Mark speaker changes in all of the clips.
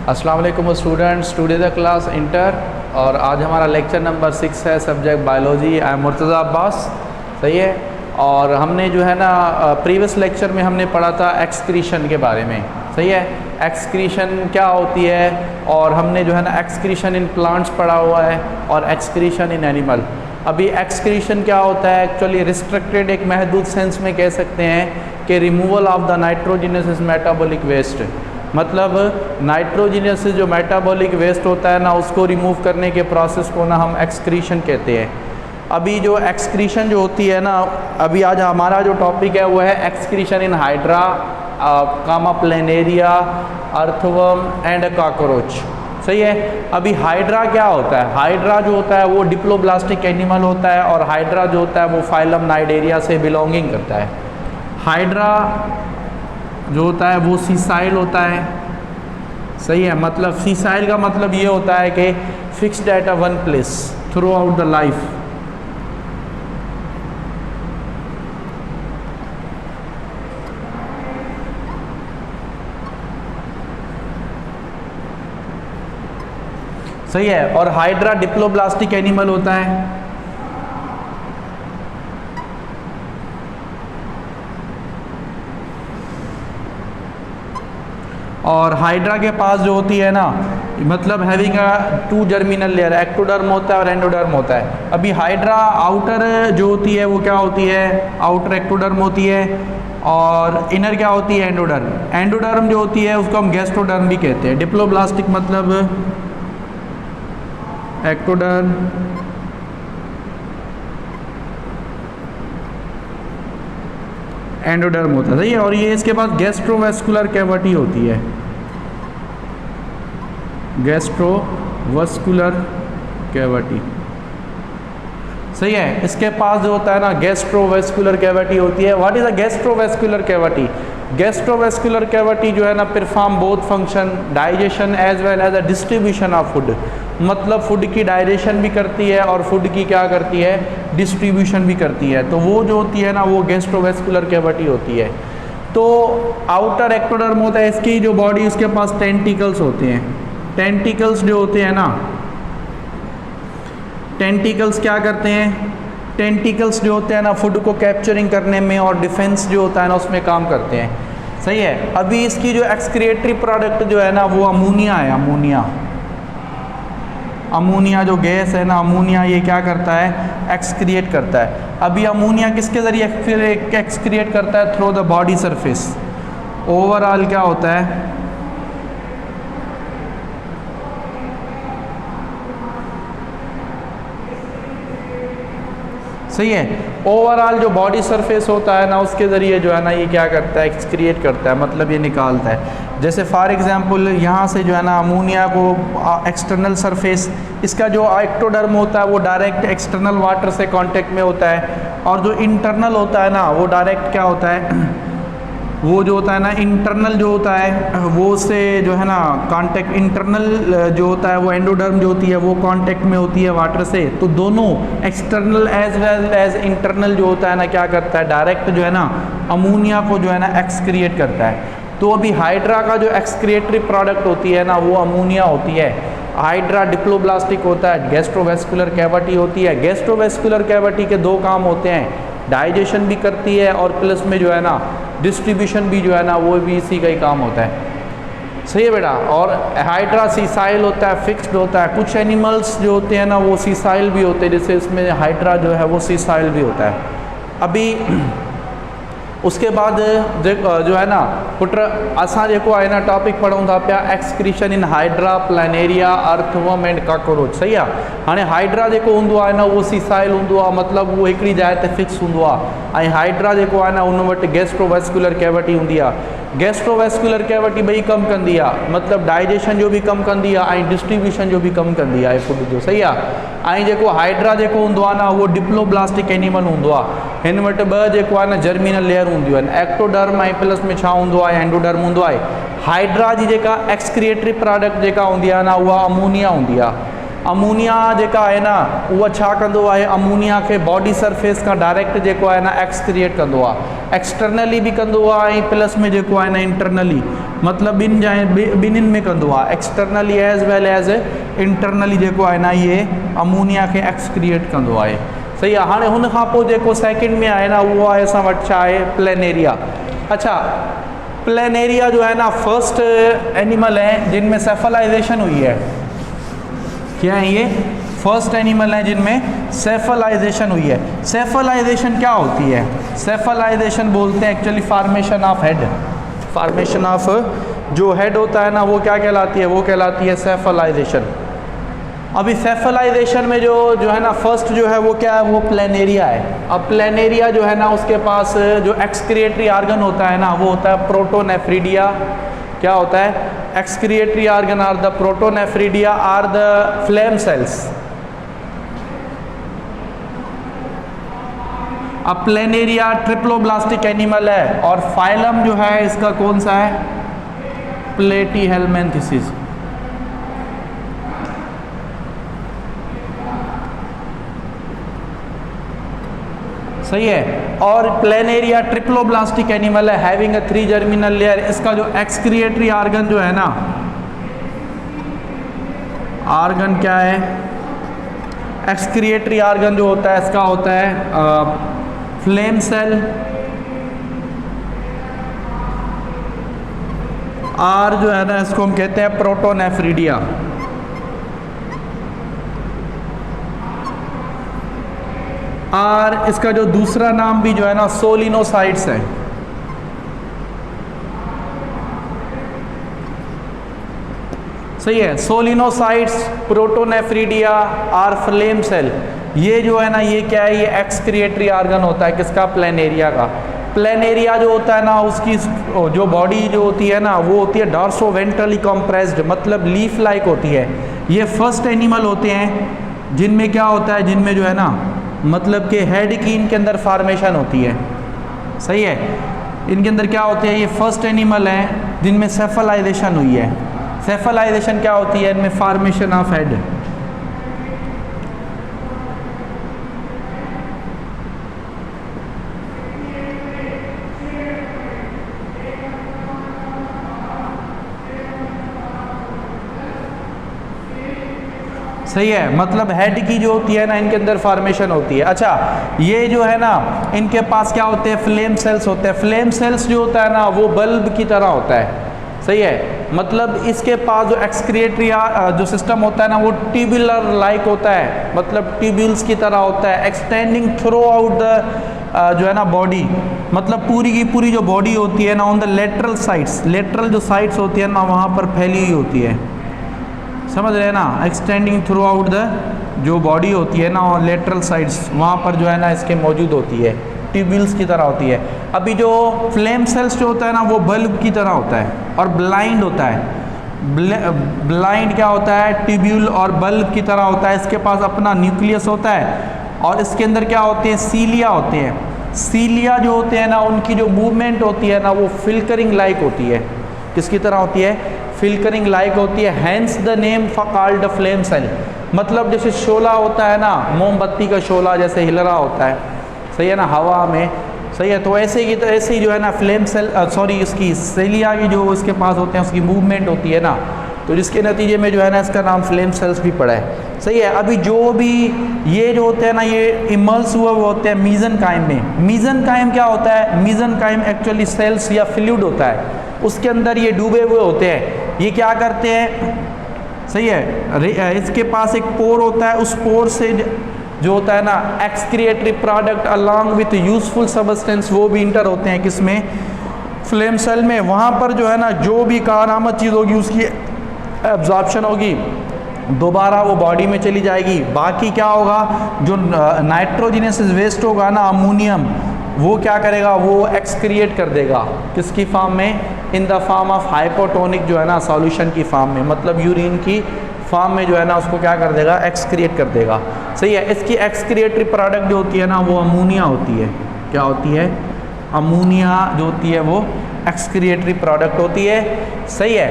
Speaker 1: अस्सलाम वालेकुम students, today the class inter और आज हमारा लेक्चर नंबर 6 है, subject biology. I am Murtaza Abbas. सही है। और हमने जो है ना प्रीवियस लेक्चर में हमने पढ़ा था एक्सक्रीशन के बारे में। सही है। एक्सक्रीशन क्या होती है, और हमने जो है ना एक्सक्रीशन इन प्लांट्स पढ़ा हुआ है और एक्सक्रीशन इन एनिमल। अभी एक्सक्रीशन क्या होता है एक्चुअली, रिस्ट्रिक्टेड एक महदूद सेंस में कह सकते हैं कि removal of the nitrogenous metabolic waste, मतलब नाइट्रोजिनस जो मेटाबॉलिक वेस्ट होता है ना उसको रिमूव करने के प्रोसेस को ना हम एक्सक्रीशन कहते हैं। अभी जो एक्सक्रीशन जो होती है ना, अभी आज हमारा जो टॉपिक है वो है excretion in hydra, comma planaria, earthworm and cockroach. सही है। अभी हाइड्रा क्या होता है, हाइड्रा जो होता है वो डिप्लोब्लास्टिक एनिमल होता है और हाइड्रा जो होता है वो फाइलम नाइडेरिया से बिलोंगिंग करता है। हाइड्रा जो होता है वो सीसाइल होता है। सही है। मतलब सीसाइल का मतलब ये होता है कि fixed at a one place through out the life. सही है। और हाइड्रा डिप्लोब्लास्टिक एनिमल होता है। और हाइड्रा के पास जो होती है ना, मतलब having a 2 germinal layer, ectoderm होता है और एंडोडर्म होता है। अभी हाइड्रा आउटर जो होती है वो क्या होती है, आउटर एक्टोडर्म होती है और इनर क्या होती है, एंडोडर्म। एंडोडर्म जो होती है उसको हम गैस्ट्रोडर्म भी कहते हैं। डिप्लोब्लास्टिक मतलब एक्टोडर्म, एंडोडर्म होता है। सही है। और ये इसके पास गैस्ट्रोवेस्कुलर कैविटी होती है, गैस्ट्रोवेस्कुलर कैविटी। सही है। इसके पास जो होता है ना गैस्ट्रोवेस्कुलर कैविटी होती है। What is a gastrovascular cavity? Gastrovascular cavity जो है ना perform both function, digestion as well as a distribution of food, मतलब फूड की डाइजेशन भी करती है और फूड की क्या करती है, डिस्ट्रीब्यूशन भी करती है। तो वो जो होती है ना वो गैस्ट्रोवेस्कुलर कैविटी होती है। तो आउटर एक्टोडर्म होता है, इसकी जो बॉडी उसके पास टेंटिकल्स होते हैं। टेंटिकल्स जो होते हैं ना, टेंटिकल्स क्या करते हैं, टेंटिकल्स जो होते हैं ना फूड को कैप्चरिंग करने में और डिफेंस जो होता है ना उसमें काम करते हैं। सही है। अभी इसकी जो एक्सक्रिएटरी प्रोडक्ट जो है ना वो अमोनिया है। अमोनिया, अमोनिया जो गैस है ना, अमोनिया ये क्या करता है, एक्सक्रिएट करता है। अभी अमोनिया किसके ज़रिए एक्सक्रिएट करता है, through the body surface. Overall क्या होता है, सही है, ओवरऑल जो बॉडी सरफेस होता है ना उसके ज़रिए जो है ना ये क्या करता है, एक्सक्रिएट करता है, मतलब ये निकालता है। जैसे फॉर एग्जांपल यहाँ से जो है ना अमोनिया को एक्सटर्नल सरफेस, इसका जो एक्टोडर्म होता है वो डायरेक्ट एक्सटर्नल वाटर से कांटेक्ट में होता है, और जो इंटरनल होता है ना वो डायरेक्ट क्या होता है, वो जो होता है ना इंटरनल जो होता है वो से जो है ना कांटेक्ट, इंटरनल जो होता है वो एंडोडर्म जो होती है वो कांटेक्ट में होती है वाटर से। तो दोनों external as well as internal जो होता है ना क्या करता है, डायरेक्ट जो है ना अमोनिया को जो है ना एक्सक्रिएट करता है। तो अभी हाइड्रा का जो एक्सक्रिएटरी प्रोडक्ट होती है ना वो अमोनिया होती है। हाइड्रा डिप्लोब्लास्टिक होता है, गैस्ट्रोवेस्कुलर कैविटी होती है। गैस्ट्रोवेस्कुलर कैविटी के 2 काम होते हैं, डाइजेशन भी करती है और प्लस में जो है ना डिस्ट्रीब्यूशन भी जो है ना वो भी इसी का ही काम होता है। सही है बेटा। और हाइड्रा सीसाइल होता है, फिक्स्ड होता है। कुछ एनिमल्स जो होते हैं ना वो सीसाइल भी होते हैं, जैसे इसमें हाइड्रा जो है वो सीसाइल भी होता है। अभी उसके बाद जो है ना पुट असां जेको आहे ना टॉपिक पढ़ूं था पिया excretion in hydra, planaria, earthworm and cockroach. सही आहे। हाणे हाइड्रा जेको हूंदो आहे न उहो सीसाइल हूंदो आहे, मतिलबु उहो हिकिड़ी जाइ ते फिक्स हूंदो आहे। ऐं हाइड्रा जेको आहे न उन वटि गैस्ट्रोवेस्कुलर कैविटी हूंदी आहे। गैस्ट्रोवेस्कुलर कैविटी ॿई कमु कंदी आहे, मतिलबु डाइजेशन जो बि कमु कंदी आहे ऐं डिस्ट्रीब्यूशन जो बि कमु कंदी आहे फूड जो। सही आहे। ऐं जेको हाइड्रा जेको हूंदो आहे न उहो डिप्लोब्लास्टिक एनिमल हूंदो आहे। हिन वटि 2 जेको आहे न जर्मिनल लेयर हूंदियूं आहिनि, एक्टोडर्म ऐं प्लस में छा हूंदो आहे, एंडोडर्म हूंदो आहे। हाइड्रा जी जेका एक्सक्रिएटरी प्रोडक्ट जेका हूंदी आहे न उहा अमोनिया हूंदी आहे। अमोनिया जेका आहे न उहा छा कंदो आहे, अमोनिया खे बॉडी सरफेस खां डायरेक्ट जेको आहे न एक्सक्रिएट कंदो आहे। एक्सटर्नली भी कंदो आहे ऐं प्लस में जेको आहे न इंटरनली, मतिलबु ॿिन्हिनि में कंदो आहे, externally as well as internally जेको आहे न इहे अमोनिया खे एक्सक्रिएट कंदो आहे। सही आहे। हाणे हुन खां पोइ जेको सेकेंड में आहे न उहो आहे असां वटि छा आहे, प्लेनेरिया। अच्छा, प्लेनेरिया जो है ना फर्स्ट एनिमल है जिनमें सेफलाइजेशन हुई है। क्या है ये? फर्स्ट एनिमल है जिनमें सेफलाइजेशन हुई है। सेफलाइजेशन क्या होती है? सेफलाइजेशन बोलते हैं actually formation of head. Formation of जो हेड होता है ना वो क्या कहलाती है? वो कहलाती है सेफलाइजेशन। अभी सेफलाइजेशन में जो है ना फर्स्ट जो है वो क्या है? वो प्लेनेरिया है। अब प्लेनेरिया जो है ना उसके पास जो एक्सक्रिएटरी आर्गन होता है ना वो होता है प्रोटोनेफ्रिडिया। क्या होता है? Excretory organ are the protonephridia are the flame cells. अब प्लेनेरिया ट्रिप्लोब्लास्टिक एनिमल है और फाइलम जो है इसका कौन सा है? प्लेटीहेल्मिन्थेसिस। सही है। और प्लेनेरिया ट्रिप्लोब्लास्टिक एनिमल है हैविंग अ 3 जर्मिनल लेयर। इसका जो एक्सक्रिएटरी आर्गन जो है ना, आर्गन क्या है? एक्सक्रिएटरी आर्गन जो होता है इसका होता है फ्लेम सेल, आर जो है ना इसको हम कहते हैं प्रोटोनेफ्रिडिया। और इसका जो दूसरा नाम भी जो है ना सोलिनोसाइट्स है। सही है। सोलिनोसाइट्स, प्रोटोनेफ्रिडिया और फ्लेम सेल, ये जो है ना ये क्या है? ये एक्सक्रिएटरी आर्गन होता है किसका? प्लेनेरिया का। प्लेनेरिया जो होता है ना उसकी जो बॉडी जो होती है ना वो होती है डॉर्सो वेंट्रली कंप्रेस्ड, मतलब लीफ लाइक होती है। ये फर्स्ट एनिमल होते हैं जिनमें क्या होता है? जिनमें जो है ना मतलब कि हेड की इनके अंदर फॉर्मेशन होती है। सही है। इनके अंदर क्या होते हैं? ये फर्स्ट एनिमल हैं जिनमें सेफलाइजेशन हुई है। सेफलाइजेशन क्या होती है? इनमें फॉर्मेशन ऑफ हेड। सही है। मतलब हेड की जो होती है ना इनके अंदर फॉर्मेशन होती है। अच्छा, ये जो है ना इनके पास क्या होते हैं? फ्लेम सेल्स होते हैं। फ्लेम सेल्स जो होता है ना वो बल्ब की तरह होता है। सही है। मतलब इसके पास जो एक्सक्रिएटरी जो सिस्टम होता है ना वो ट्यूबुलर लाइक होता है, मतलब ट्यूब्यूल्स की तरह होता है, एक्सटेंडिंग थ्रू आउट द जो है ना बॉडी, मतलब पूरी की पूरी जो बॉडी होती है ना on the lateral sides, lateral जो साइड्स होती है ना वहाँ पर फैली हुई होती है। समझ रहे हैं ना? एक्सटेंडिंग थ्रू आउट द जो बॉडी होती है ना और लेटरल साइड्स वहाँ पर जो है ना इसके मौजूद होती है, ट्यूब्यूल्स की तरह होती है। अभी जो फ्लेम सेल्स जो होता है ना वो बल्ब की तरह होता है और ब्लाइंड होता है। ब्लाइंड क्या होता है? ट्यूब्यूल और बल्ब की तरह होता है। इसके पास अपना न्यूक्लियस होता है और इसके अंदर क्या होते हैं? सीलिया होते हैं। सीलिया जो होते हैं ना उनकी जो मूवमेंट होती है ना वो फिल्करिंग लाइक होती है। किसकी तरह होती है? फिल्करिंग लाइक होती है। Hence the name called flame cell. मतलब जैसे शोला होता है ना, मोमबत्ती का शोला जैसे हिल रहा होता है, सही है ना, हवा में। सही है। तो ऐसे ही जो है ना फ्लेम सेल इसकी सेलिया की जो इसके पास होते हैं उसकी मूवमेंट होती है ना, तो जिसके नतीजे में जो है ना इसका नाम फ्लेम सेल्स भी पड़ा है। सही है। अभी जो भी ये जो होते हैं ना ये इमल्स हुए वो होते हैं मीजनकाइम में। मीजनकाइम क्या होता है? मीजनकाइम एक्चुअली सेल्स या फ्लूइड होता है, उसके अंदर ये डूबे हुए होते हैं। ये क्या करते हैं? सही है। इसके पास एक पोर होता है, उस पोर से जो होता है ना excretory product along with useful substance वो भी इंटर होते हैं किसमें? फ्लेम सेल में। वहाँ पर जो है ना जो भी कारआमद चीज़ होगी उसकी एब्जॉर्प्शन होगी, दोबारा वो बॉडी में चली जाएगी। बाकी क्या होगा? जो नाइट्रोजनस वेस्ट होगा ना, अमोनियम, वो क्या करेगा? वो एक्सक्रिएट कर देगा। किसकी फॉर्म में? In the form of hypotonic जो है ना सॉल्यूशन की फॉर्म में, मतलब यूरिन की फॉर्म में जो है ना उसको क्या कर देगा? एक्सक्रिएट कर देगा। सही है। इसकी एक्सक्रिएटरी प्रोडक्ट जो होती है ना वो अमोनिया होती है। क्या होती है? अमोनिया जो होती है वो एक्सक्रिएटरी प्रोडक्ट होती है। सही है।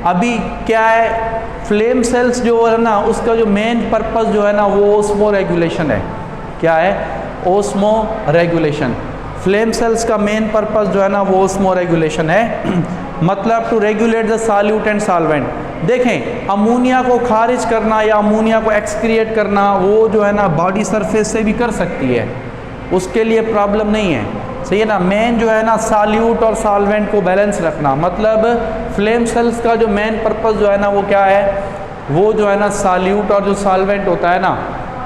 Speaker 1: अभी क्या है? फ्लेम सेल्स जो है ना उसका जो मेन पर्पस जो है ना वो ओस्मो रेगुलेशन है। क्या है? Osmoregulation. फ्लेम सेल्स का मेन पर्पस जो है ना वो ओस्मो रेगुलेशन है, मतलब to regulate the solute and solvent. देखें, अमोनिया को खारिज करना या अमोनिया को एक्सक्रिएट करना वो जो है ना बॉडी सरफेस से भी कर सकती है, उसके लिए प्रॉब्लम नहीं है, सही है ना। मेन जो है ना सॉल्यूट और सॉल्वेंट को बैलेंस रखना, मतलब फ्लेम सेल्स का जो मेन पर्पस जो है ना वो क्या है, वो जो है ना सॉल्यूट और जो सॉल्वेंट होता है ना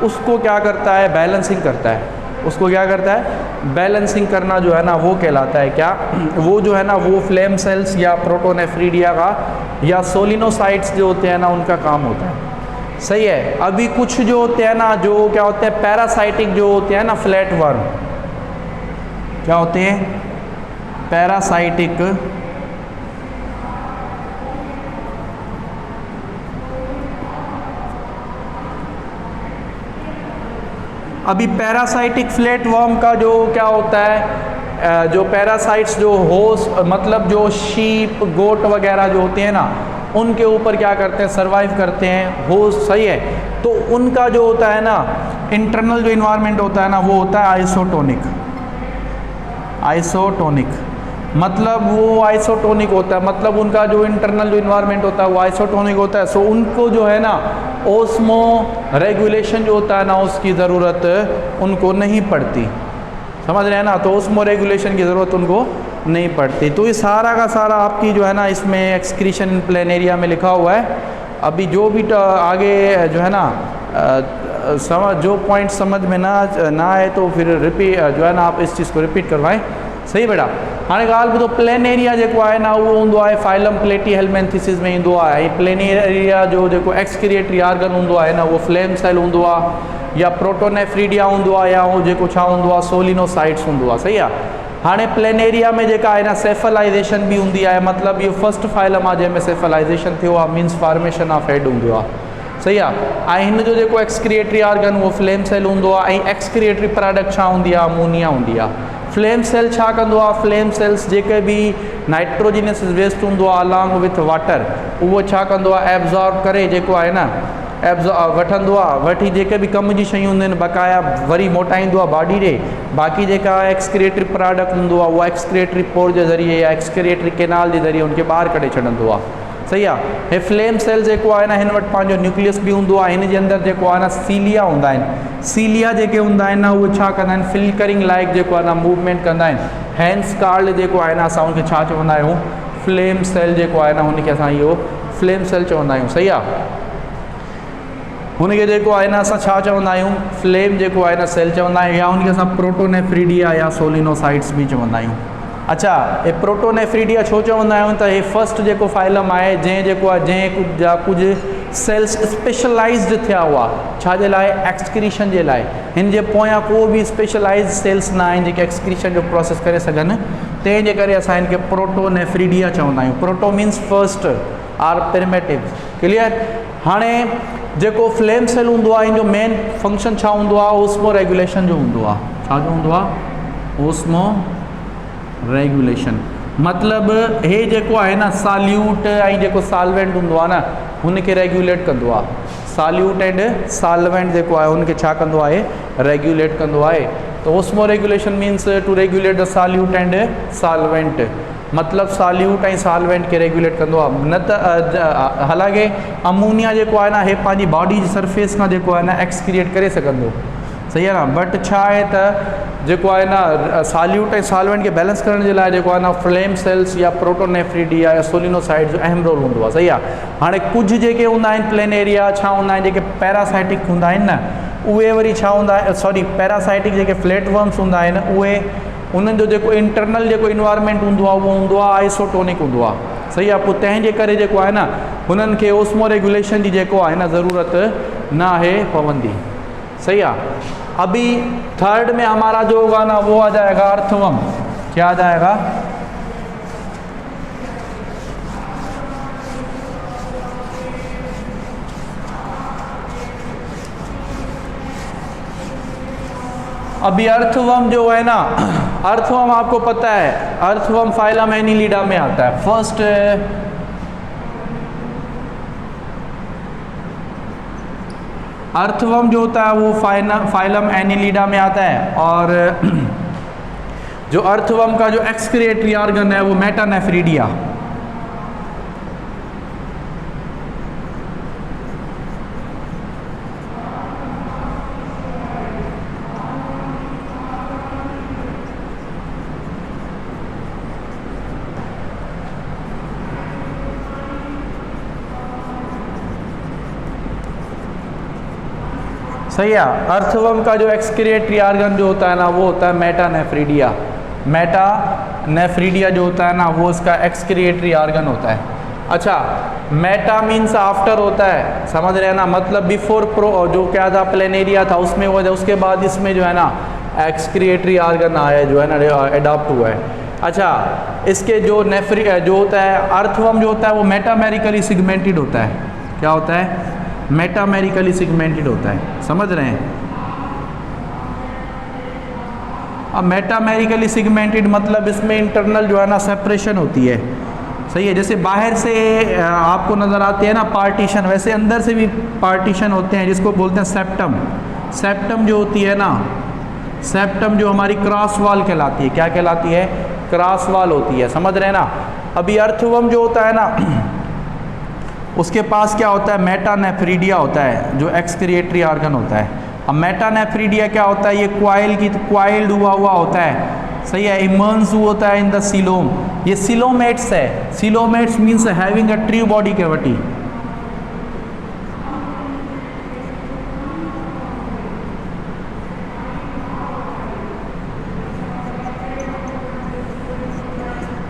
Speaker 1: उसको क्या करता है, बैलेंसिंग करता है। उसको क्या करता है, बैलेंसिंग करना जो है ना वो कहलाता है क्या, वो जो है ना वो फ्लेम सेल्स या प्रोटोनेफ्रीडिया का या सोलिनोसाइट्स जो होते हैं ना उनका काम होता है, सही है। अभी कुछ जो होते हैं ना, जो क्या होते हैं पैरासाइटिक जो होते हैं ना, फ्लैट वर्म क्या होते हैं, पैरासाइटिक अभी पैरासाइटिक फ्लैट वर्म का जो क्या होता है, जो पैरासाइट्स जो होस्ट मतलब जो शीप गोट वगैरह जो होते हैं ना उनके ऊपर क्या करते हैं, सरवाइव करते हैं होस्ट, सही है। तो उनका जो होता है ना इंटरनल जो इन्वायरमेंट होता है ना वो होता है आइसोटोनिक। आइसोटोनिक मतलब वो आइसोटोनिक होता है, मतलब उनका जो इंटरनल जो इन्वायरमेंट होता है वो आइसोटोनिक होता है। सो उनको जो है ना ओस्मो रेगुलेशन जो होता है ना उसकी ज़रूरत उनको नहीं पड़ती, समझ रहे हैं ना। तो ओस्मो रेगुलेशन की ज़रूरत उनको नहीं पड़ती। तो ये सारा का सारा आपकी जो है ना इसमें एक्सक्रीशन इन प्लेन एरिया में लिखा हुआ है। अभी जो भी आगे जो है ना समझ जो पॉइंट समझ में ना आए तो फिर रिपीट जो है ना आप इस चीज़ को रिपीट करवाएं, सही बेटा। हाणे ॻाल्हि ॿुधो, प्लेन एरिया जेको आहे न उहो हूंदो आहे फाइलम प्लेटी हेलमेंथिसिस में ईंदो आहे। ऐं प्लेन एरिया जो जेको एक्सक्रिएटरी ऑर्गन हूंदो आहे न उहो फ्लेम सेल हूंदो आहे या प्रोटोनेफ्रीडिया हूंदो आहे या उहो जेको छा हूंदो आहे सोलिनोसाइट्स हूंदो आहे, सही आहे। हाणे प्लेन एरिया में जेका आहे न सेफलाइजेशन बि हूंदी आहे, मतिलबु इहो फर्स्ट फाइलम आहे जंहिंमें सेफलाइजेशन थियो आहे, मीन्स फॉर्मेशन ऑफ हेड हूंदो आहे, सही आहे। ऐं हिन जो जेको एक्सक्रिएटरी ऑर्गन उहो फ्लेम सेल हूंदो आहे ऐं एक्सक्रिएटरी प्रोडक्ट छा हूंदी आहे, अमोनिया हूंदी आहे। फ्लेम सेल छा कंदो आहे, फ्लेम सेल्स जेके बि नाइट्रोजिनस वेस्ट हूंदो आहे अलॉन्ग विथ वाटर उहो छा कंदो आहे, एब्जॉर्ब करे जेको आहे न वठंदो आहे, वठी जेके बि कम जी शयूं हूंदियूं आहिनि बकाया वरी मोटाईंदो आहे बॉडी ॾे। बाक़ी जेका एक्सक्रिएटरी प्रोडक्ट हूंदो आहे उहा एक्सक्रिएटरी पोर जे ज़रिए या एक्सक्रिएटरी कैनाल जे ज़रिए उनखे ॿाहिरि कढे छॾंदो आहे, सही आहे। हे फ्लेम सेल जेको आहे न हिन वटि पंहिंजो न्यूक्लियस बि हूंदो आहे, हिन जे अंदरि जेको आहे न सीलिया हूंदा आहिनि। सीलिया जेके हूंदा आहिनि न उहे छा कंदा आहिनि, फिल्करिंग लाइक जेको आहे न मूवमेंट कंदा आहिनि। हैंड्स कार्ड जेको आहे न असां उनखे छा चवंदा आहियूं, फ्लेम सेल जेको आहे न हुनखे असां इहो फ्लेम सेल चवंदा आहियूं, सही आहे। हुनखे जेको आहे न असां छा चवंदा आहियूं, फ्लेम जेको आहे न सेल चवंदा आहियूं, या हुनखे असां प्रोटोनेफ्रीडिया या सोलिनोसाइट्स बि चवंदा आहियूं। अच्छा, हे प्रोटोनेफ्रीडिया छो चवंदा आहियूं त हे फर्स्ट जेको फाइलम आहे जंहिं जेको आहे जंहिं जा कुझु सेल्स स्पेशलाइज्ड थिया हुआ छाजे लाइ, एक्सक्रीशन जे लाइ। हिन जे पोयां को बि स्पेशलाइज़ सेल्स न आहिनि जेके एक्सक्रीशन जो प्रोसेस करे सघनि, तंहिंजे करे असां हिनखे प्रोटोनेफ्रीडिया चवंदा आहियूं। Proto means first or primitive, clear. हाणे जेको फ्लेम सेल हूंदो आहे हिन जो मेन फंक्शन छा हूंदो आहे, ओस्मो रेगुलेशन जो हूंदो आहे। छा जो हूंदो आहे, ओस्मो रेगुलेशन। मतिलबु हे जेको आहे न सॉल्यूट ऐं जेको सॉल्वेंट हूंदो आहे न हुनखे रेगुलेट कंदो आहे। सॉल्यूट एंड सॉल्वेंट जेको आहे हुनखे छा कंदो आहे, रेगुलेट कंदो आहे। तो osmoregulation means to regulate the solute and solvent, मतिलबु सॉल्यूट ऐं सॉल्वेंट खे रेगुलेट कंदो आहे। न त हालांकि अमोनिया जेको आहे न हे पंहिंजी बॉडी जी सरफेस खां जेको आहे न एक्सक्रिएट करे सघंदो, सही आहे न। बट छा आहे त जेको आहे न सॉल्यूट ऐं सॉल्वेंट खे बैलेंस करण जे लाइ जेको आहे न फ्लेम सेल्स या प्रोटोनेफ्रीडिया या सोलिनोसाइट्स जो अहम रोल हूंदो आहे, सही आहे। हाणे कुझु जेके हूंदा आहिनि प्लेन एरिया छा हूंदा आहिनि, जेके पैरासाइटिक हूंदा आहिनि न उहे वरी छा हूंदा, सॉरी पैरासाइटिक जेके फ्लैट वर्म्स हूंदा आहिनि उहे उन्हनि जो जेको इंटरनल जेको इन्वायरमेंट हूंदो आहे उहो हूंदो आहे आइसोटोनिक हूंदो आहे, सही आहे। पोइ तंहिंजे करे जेको आहे न हुननि खे ओस्मो रेगुलेशन जी जेको आहे न ज़रूरत न आहे पवंदी, सही आहे। अभी थर्ड में हमारा जो होगा ना वो आ जाएगा अर्थवर्म। क्या आ जाएगा, अभी अर्थवर्म जो है ना, अर्थवर्म आपको पता है अर्थवर्म फाइलम एनिलिडा में आता है। फर्स्ट अर्थवर्म जो होता है वो फाइलम एनिलिडा में आता है और जो अर्थवर्म का जो एक्सक्रिएटरी ऑर्गन है वो मेटानेफ्रीडिया। सही है। अर्थवर्म का जो एक्सक्रिएटरी ऑर्गन जो होता है ना वो होता है मेटानेफ्रीडिया। मेटानेफ्रीडिया जो होता है ना वो इसका एक्सक्रिएटरी ऑर्गन होता है। अच्छा, मेटा मीन्स आफ्टर होता है, समझ रहे हैं ना, मतलब बिफोर प्रो जो क्या था प्लेनेरिया था उसमें वो, उसके बाद इसमें जो है ना एक्सक्रिएटरी ऑर्गन आया जो है ना अडॉप्ट हुआ है। अच्छा, इसके जो जो होता है अर्थवर्म जो होता है वो मेटामेरिकली सिगमेंटेड होता है। क्या होता है? मेटामेरिकली सिगमेंटेड होता है, समझ रहे हैं। अब मेटामेरिकली सिगमेंटेड मतलब इसमें इंटरनल जो है ना सेपरेशन होती है। सही है, जैसे बाहर से आपको नज़र आते हैं ना पार्टीशन, वैसे अंदर से भी पार्टीशन होते हैं जिसको बोलते हैं सेप्टम। सेप्टम जो होती है ना, सेप्टम जो हमारी क्रॉस वॉल कहलाती है। क्या कहलाती है? क्रॉस वॉल होती है, समझ रहे हैं ना। अभी अर्थवर्म जो होता है ना उसके पास क्या होता है? मेटानेफ्रीडिया होता है जो एक्सक्रिएटरी ऑर्गन होता है। अब मेटानेफ्रीडिया क्या होता है? ये क्वाइल्ड हुआ होता है। सही है, इमर्स होता है इन द सीलोम। ये सीलोमेट्स है। Coelomates means having a tree body cavity.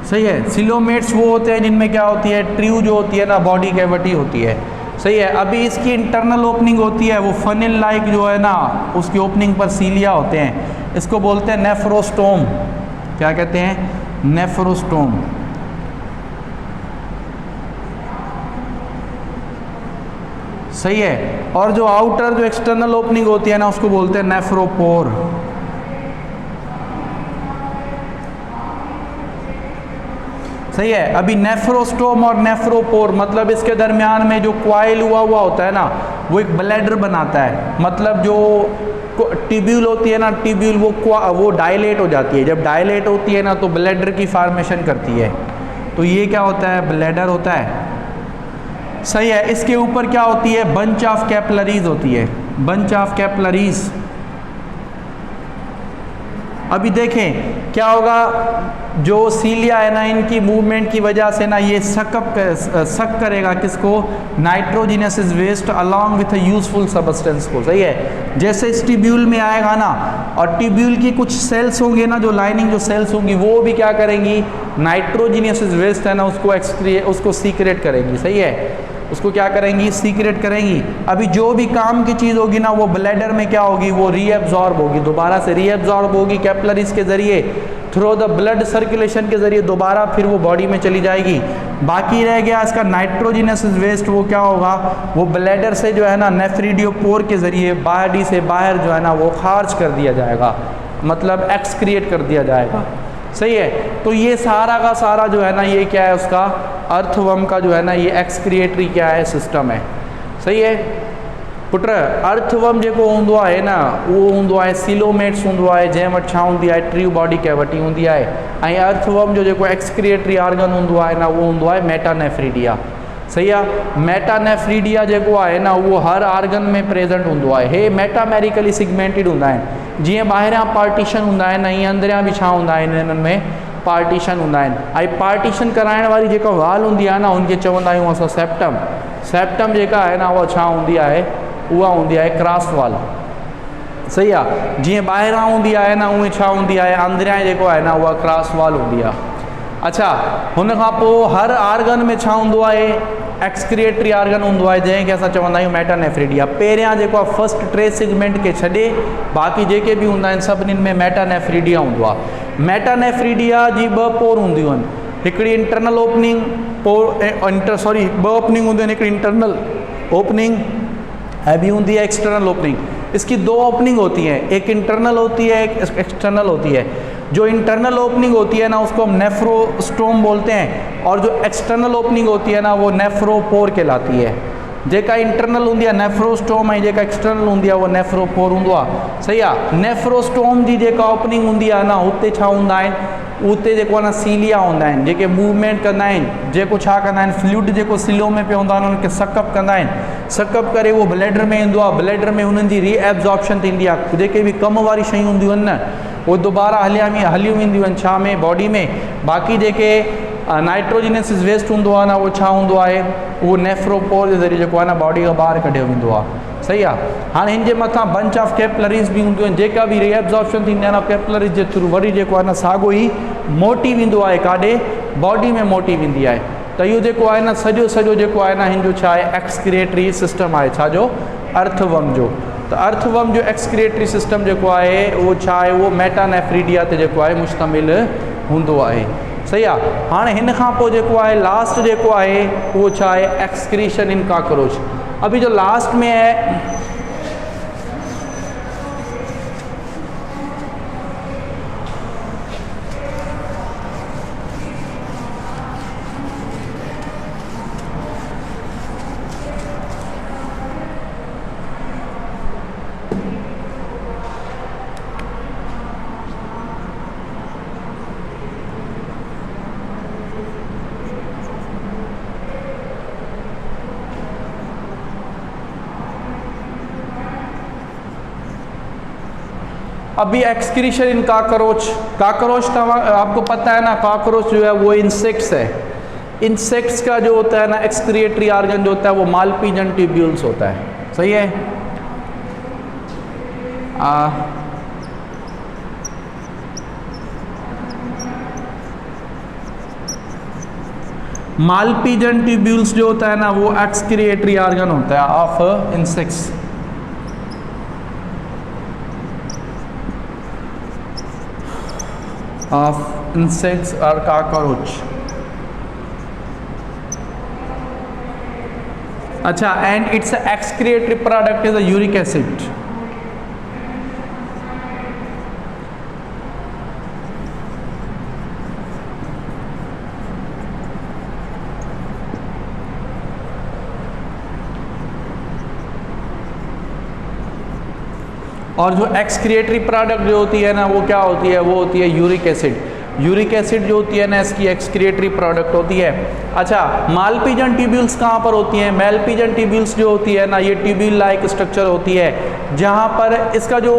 Speaker 1: सही है, सिलोमेट्स वो होते हैं जिनमें क्या होती है? ट्रू जो होती है ना बॉडी कैविटी होती है। सही है, अभी इसकी इंटरनल ओपनिंग होती है वो फनिल लाइक जो है ना, उसकी ओपनिंग पर सीलिया होते हैं। इसको बोलते हैं नेफ्रोस्टोम। क्या कहते हैं? नेफ्रोस्टोम। सही है, और जो आउटर जो एक्सटर्नल ओपनिंग होती है ना उसको बोलते हैं नेफ्रोपोर। सही है, अभी नेफ्रोस्टोम और नेफ्रोपोर मतलब इसके दरमियान में जो क्वाइल हुआ होता है ना वो एक ब्लैडर बनाता है। मतलब जो टिब्यूल होती है ना, टिब्यूल वो डायलेट हो जाती है। जब डायलेट होती है ना तो ब्लैडर की फॉर्मेशन करती है। तो ये क्या होता है? ब्लैडर होता है। सही है, इसके ऊपर क्या होती है? बंच ऑफ कैपिलरीज होती है। Bunch of capillaries. अभी देखें क्या होगा, जो सीलिया है ना इनकी मूवमेंट की वजह से ना ये सक करेगा किसको? Nitrogenous waste along with useful substance को। सही है, जैसे इस टिब्यूल में आएगा ना और टिब्यूल की कुछ सेल्स होंगे ना, जो लाइनिंग जो सेल्स होंगी वो भी क्या करेंगी? नाइट्रोजिनस वेस्ट है ना उसको सीक्रेट करेंगी। सही है, उसको क्या करेंगी? सीक्रेट करेंगी। अभी जो भी काम की चीज़ होगी ना वो ब्लैडर में क्या होगी? वो रीएब्जॉर्ब होगी, दोबारा से रीएब्जॉर्ब होगी कैपिलरीज के ज़रिए, थ्रू द ब्लड सर्कुलेशन के ज़रिए दोबारा फिर वो बॉडी में चली जाएगी। बाकी रह गया इसका नाइट्रोजिनस वेस्ट, वो क्या होगा? वो ब्लैडर से जो है ना नेफ्रीडियोपोर के ज़रिए बॉडी से बाहर जो है ना वो खारिज कर दिया जाएगा, मतलब एक्सक्रिएट कर दिया जाएगा। सही है, तो ये सारा का सारा जो है ना ये क्या है? उसका अर्थवर्म का जो है ना ये एक्सक्रिएटरी क्या है? सिस्टम है। सही है पुट, अर्थवर्म जेको हूंदो आहे ना उहो हूंदो आहे सीलोमेट्स हूंदो आहे, जंहिं वटि छा हूंदी आहे? ट्री बॉडी कैविटी हूंदी आहे। ऐं अर्थवर्म जो जेको एक्सक्रिएटरी ऑर्गन हूंदो आहे ना उहो हूंदो आहे मेटानेफ्रीडिया। सही आहे, मेटानेफ्रीडिया जेको आहे न उहो हर ऑर्गन में प्रेजेंट हूंदो आहे। हे मेटामेरिकली सिगमेंटेड हूंदा आहिनि। जीअं ॿाहिरियां पार्टीशन हूंदा आहिनि ऐं अंदरियां बि छा हूंदा आहिनि? इन्हनि में पार्टीशन हूंदा आहिनि। ऐं पार्टीशन कराइण वारी जेका वाल हूंदी आहे न उनखे चवंदा आहियूं असां सेप्टम। सेप्टम जेका आहे न उहा छा हूंदी आहे? उहा हूंदी आहे क्रॉस वाल। सही आहे, जीअं ॿाहिरां हूंदी आहे न उहे छा हूंदी आहे? अंदरियां जेको आहे न उहा क्रॉस वाल हूंदी आहे। अच्छा, हुन खां पोइ हर ऑर्गन में छा हूंदो आहे? एक्सक्रिएटरी ऑर्गन हूंदो आहे जंहिंखे असां चवंदा आहियूं मेटानेफ्रीडिया। पहिरियां जेको आहे फर्स्ट टे सेगमेंट खे छॾे बाक़ी जेके बि हूंदा आहिनि सभिनीनि में मेटानेफ्रीडिया हूंदो आहे। मेटानेफ्रीडिया जी ॿ पोर हूंदियूं आहिनि, हिकिड़ी इंटरनल ओपनिंग ॿ ओपनिंग हूंदियूं आहिनि, हिकिड़ी इंटरनल ओपनिंग ऐं ॿी हूंदी है एक्सटर्नल ओपनिंग। इसकी दो ओपनिंग होती हैं, एक इंटरनल होती है एक एक्सटर्नल होती है। जो इंटरनल ओपनिंग होती है ना उसको हम नेफ्रोस्टोम बोलते हैं और जो एक्सटर्नल ओपनिंग होती है ना वो नेफ्रोपोर कहलाती है। जेका इंटरनल होंदी आहे नेफ्रोस्टोम ऐं जेका एक्सटर्नल होंदी आहे उहा नेफ्रोपोर हूंदो आहे। सही आहे। नेफ्रोस्टोम जी जेका ओपनिंग हूंदी आहे न उते छा हूंदा आहिनि, उते जेको आहे न सीलिया हूंदा आहिनि जेके मूवमेंट कंदा आहिनि, जेको छा कंदा आहिनि फ्लूइड जेको सिलो में पियो हूंदो आहे उन्हनि खे सकअप कंदा आहिनि, सकअप करे उहो ब्लैडर में ईंदो आहे, ब्लैडर में हुननि जी रीएब्जॉर्प्शन थींदी आहे, जेके बि कम वारी शयूं हूंदियूं आहिनि न उहे दुबारा हलियूं वेंदियूं आहिनि छा में बॉडी में। बाक़ी जेके नाइट्रोजिनस वेस्ट हूंदो आहे न उहो छा हूंदो आहे, उहो नेफ्रोपोर जे ज़रिए जेको आहे न बॉडी खां ॿाहिरि कढियो वेंदो आहे। सही आहे। हाणे हिन जे मथां बंच ऑफ कैपलरीज़ बि हूंदियूं आहिनि, जेका बि रीएब्जॉर्प्शन थींदी आहे न कैपलरीज़ जे थ्रू वरी जेको आहे न साॻियो ई मोटी वेंदो आहे, काॾे बॉडी में मोटी वेंदी आहे। त इहो जेको आहे न सॼो जेको आहे न हिन जो छा आहे एक्सक्रिएटरी सिस्टम आहे, छाजो अर्थवर्म जो। त अर्थवर्म जो एक्सक्रिएटरी सिस्टम जेको आहे उहो छा आहे, उहो मेटानेफ्रीडिया ते जेको आहे मुश्तमिल हूंदो आहे। सही आहे। हाणे हिन खां पोइ जेको आहे लास्ट जेको आहे उहो छा आहे एक्सक्रीशन इन कॉकरोच। अभी जो लास्ट में है अभी एक्सक्रीशन इन काकरोच। काकरोच आपको पता है ना, काकरोच जो है वो इंसेक्ट्स है। इंसेक्ट्स का जो होता है ना एक्सक्रिएटरी ऑर्गन जो होता है वो मालपीजन ट्यूब्यूल्स होता है। सही है। मालपीजन ट्यूब्यूल्स जो होता है ना वो एक्सक्रिएटरी ऑर्गन होता है of insects. of insects or cockroach। अच्छा, and its excretory product is a uric acid। और जो एक्सक्रिएटरी प्रोडक्ट जो होती है ना वो क्या होती है, वो होती है यूरिक एसिड। यूरिक एसिड जो होती है ना इसकी एक्सक्रिएटरी प्रोडक्ट होती है। अच्छा, मालपीजन ट्यूब्यूल्स कहाँ पर होती हैं? मालपीजन ट्यूब्यूल्स जो होती है ना ये ट्यूब्यूल लाइक स्ट्रक्चर होती है जहाँ पर इसका जो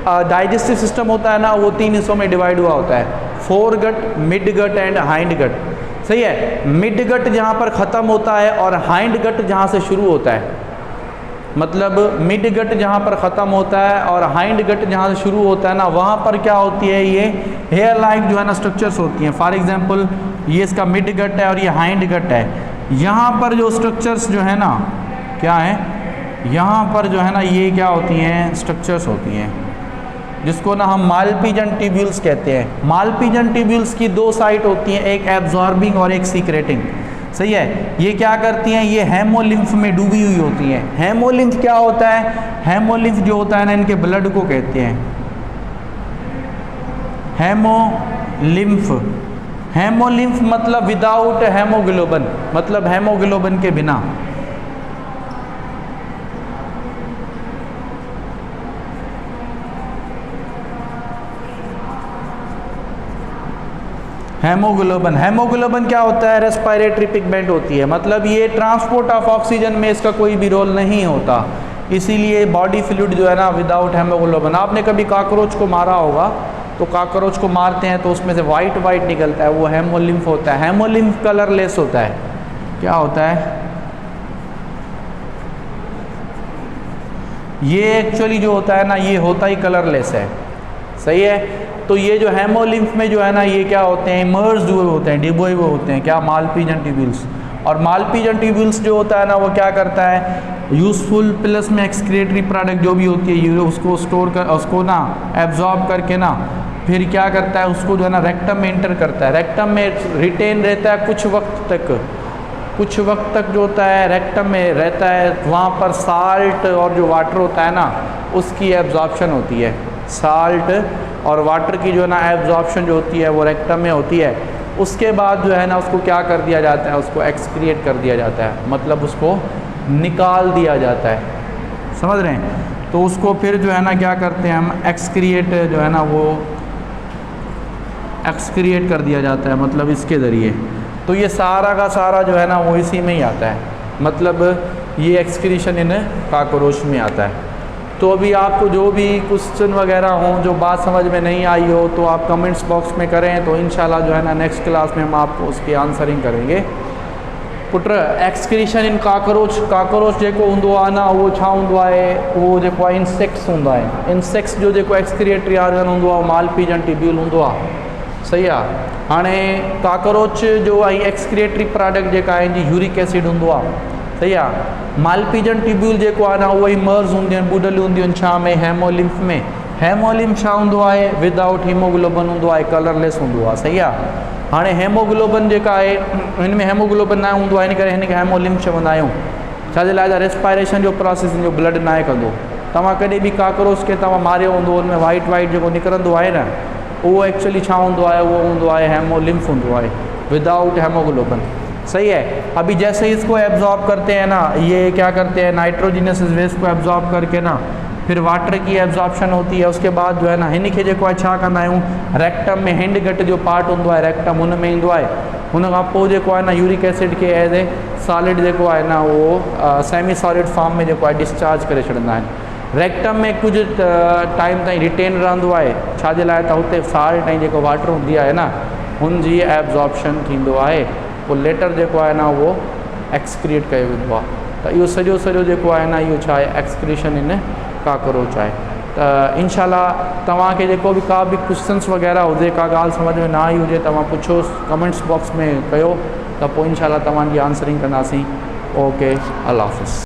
Speaker 1: डाइजेस्टिव सिस्टम होता है ना वो 3 हिस्सों में डिवाइड हुआ होता है, foregut, midgut and hindgut. सही है। मिड गट जहाँ पर ख़त्म होता है और हाइंड गट जहाँ से शुरू होता है, मतलब मिड गट जहाँ पर ख़त्म होता है और हाइंड गट जहाँ से शुरू होता है ना वहाँ पर क्या होती है, ये हेयर लाइक जो है ना स्ट्रक्चर्स होती हैं। फॉर एग्जांपल ये इसका मिड गट है और ये हाइंड गट है। यहाँ पर जो स्ट्रक्चर्स जो है ना क्या है, यहाँ पर जो है ना ये क्या होती हैं, स्ट्रक्चर्स होती हैं जिसको ना हम मालपीजन ट्यूब्यूल्स कहते हैं। मालपीजन ट्यूब्यूल्स की 2 साइट होती हैं, एक एब्जॉर्बिंग और एक सीक्रेटिंग। सही है। ये क्या करती हैं, ये हेमोलिम्फ में डूबी हुई होती हैं। हेमोलिम्फ क्या होता है? हेमोलिम्फ जो होता है ना इनके ब्लड को कहते हैं हेमोलिम्फ। हेमोलिम्फ मतलब विदाउट हेमोग्लोबिन, मतलब हेमोग्लोबिन के बिना। हेमोग्लोबिन, हेमोग्लोबिन क्या होता है? रेस्पिरेटरी पिगमेंट होती है, मतलब ये ट्रांसपोर्ट ऑफ ऑक्सीजन में इसका कोई भी रोल नहीं होता, इसीलिए बॉडी फ्लूइड जो है ना विदाउट हेमोग्लोबिन। आपने कभी कॉकरोच को मारा होगा तो कॉकरोच को मारते हैं तो उसमें से वाइट निकलता है, वो हेमोलिम्फ होता है। हेमोलिम्फ कलरलेस होता है। क्या होता है? ये एक्चुअली जो होता है ना ये होता ही कलरलेस है। सही है। तो ये जो हेमोलिम्फ में जो है ना ये क्या होते हैं, इमर्ज्ड हुए होते हैं, डिबोए हुए होते हैं, क्या? मालपीजन ट्यूब्यूल्स। और मालपीजन ट्यूब्यूल्स जो होता है ना वो क्या करता है, यूजफुल प्लस में एक्सक्रिएटरी प्रोडक्ट जो भी होती है उसको स्टोर कर, उसको ना एब्जॉर्ब करके ना फिर क्या करता है, उसको जो है ना रेक्टम में इंटर करता है। रेक्टम में रिटेन रहता है कुछ वक्त तक जो होता है रेक्टम में रहता है। वहाँ पर साल्ट और जो वाटर होता है ना उसकी एब्जॉर्प्शन होती है। साल्ट और वाटर की जो है ना एब्जॉर्प्शन जो होती है वो रेक्टम में होती है। उसके बाद जो है ना उसको क्या कर दिया जाता है, उसको एक्सक्रिएट कर दिया जाता है, मतलब उसको निकाल दिया जाता है, समझ रहे हैं। तो उसको फिर जो है ना क्या करते हैं हम, एक्सक्रिएट जो है ना वो एक्सक्रिएट कर दिया जाता है, मतलब इसके ज़रिए। तो ये सारा का सारा जो है ना वो इसी में ही आता है, मतलब ये एक्सक्रीशन इन काकरोच में आता है। तो अभी आपको जो भी क्वेश्चन वगैरह हों, जो बात समझ में नहीं आई हो, तो आप कमेंट्स बॉक्स में करें, तो इंशाल्लाह जो है ना नेक्स्ट क्लास में हम आपको उसकी आंसरिंग करेंगे। पुट एक्सक्रीशन इन काकरोच, काकरोच जेको हूंदो आहे न उहो छा हूंदो आहे, उहो जेको आहे इंसेक्ट्स हूंदा आहिनि। इंसेक्ट्स जो जेको एक्सक्रिएटरी ऑर्गन हूंदो आहे मालपीजन ट्यूब्यूल हूंदो आहे, सही आहे। हाणे काकरोच जो आई एक्सक्रिएटरी प्रोडक्ट जेका आहे जी यूरिक एसिड हूंदो आहे, सही आहे। मालपीजन ट्यूब्यूल जेको आहे न उहे मर्ज़ हूंदियूं आहिनि, ॿुॾल हूंदियूं आहिनि छा में, हेमोलिम्फ में। हेमोलिम्फ छा हूंदो आहे, विदाउट हीमोग्लोबिन हूंदो आहे, कलरलेस हूंदो आहे, सही आहे। हाणे हेमोग्लोबिन जेका आहे हिन में हेमोग्लोबिन न हूंदो आहे, इन करे हिन खे हेमोलिम्फ चवंदा आहियूं। छाजे लाइ, रेस्पायरेशन जो प्रोसेस जो ब्लड न आहे कंदो। तव्हां कॾहिं बि काकरोच खे तव्हां मारियो हूंदो, हुन में वाइट वाइट जेको निकिरंदो आहे न, वो एक्चुअली छा हूंदो आहे, वो हूंदो आहे हेमोलिम्फ हूंदो आहे, विदाउट हेमोग्लोबिन, सही है। अभी जैसे ही इसको एब्जॉर्ब करते हैं ना, ये क्या करते हैं, नाइट्रोजिनस वेस्ट को एब्जॉर्ब करके ना फिर वाटर की एब्जॉर्प्शन होती है। उसके बाद जो है ना हिन खे जेको आहे छा कंदा आहियूं, रेक्टम में हिंड गट जो पार्ट हूंदो आहे रेक्टम, हुन में ईंदो आहे। हुन खां पोइ जेको आहे न यूरिक एसिड खे एज ए सॉलिड जेको आहे न उहो सेमी सॉलिड फॉर्म में जेको आहे डिस्चार्ज करे छॾींदा आहिनि। रेक्टम में कुछ टाइम ताईं रिटेन रहंदो आहे, छाजे लाइ त हुते साल्ट ऐं जेको वाटर हूंदी आहे न हुन जी एब्जॉर्प्शन थींदो आहे, पोइ लेटर जेको आहे न उहो एक्सक्रिएट कयो वेंदो आहे। त इहो सॼो सॼो जेको आहे न इहो छा आहे, एक्सक्रीशन इन काकरोच आहे। त इंशाल्लाह तव्हांखे जेको बि का बि क्वेश्चन्स वग़ैरह हुजे, का ॻाल्हि सम्झ में न आई हुजे, तव्हां पुछो कमेंट्स बॉक्स में कयो, त पोइ इंशाल्लाह तव्हांजी आंसरिंग कंदासीं। ओके, अल्लाह हाफ़िज़।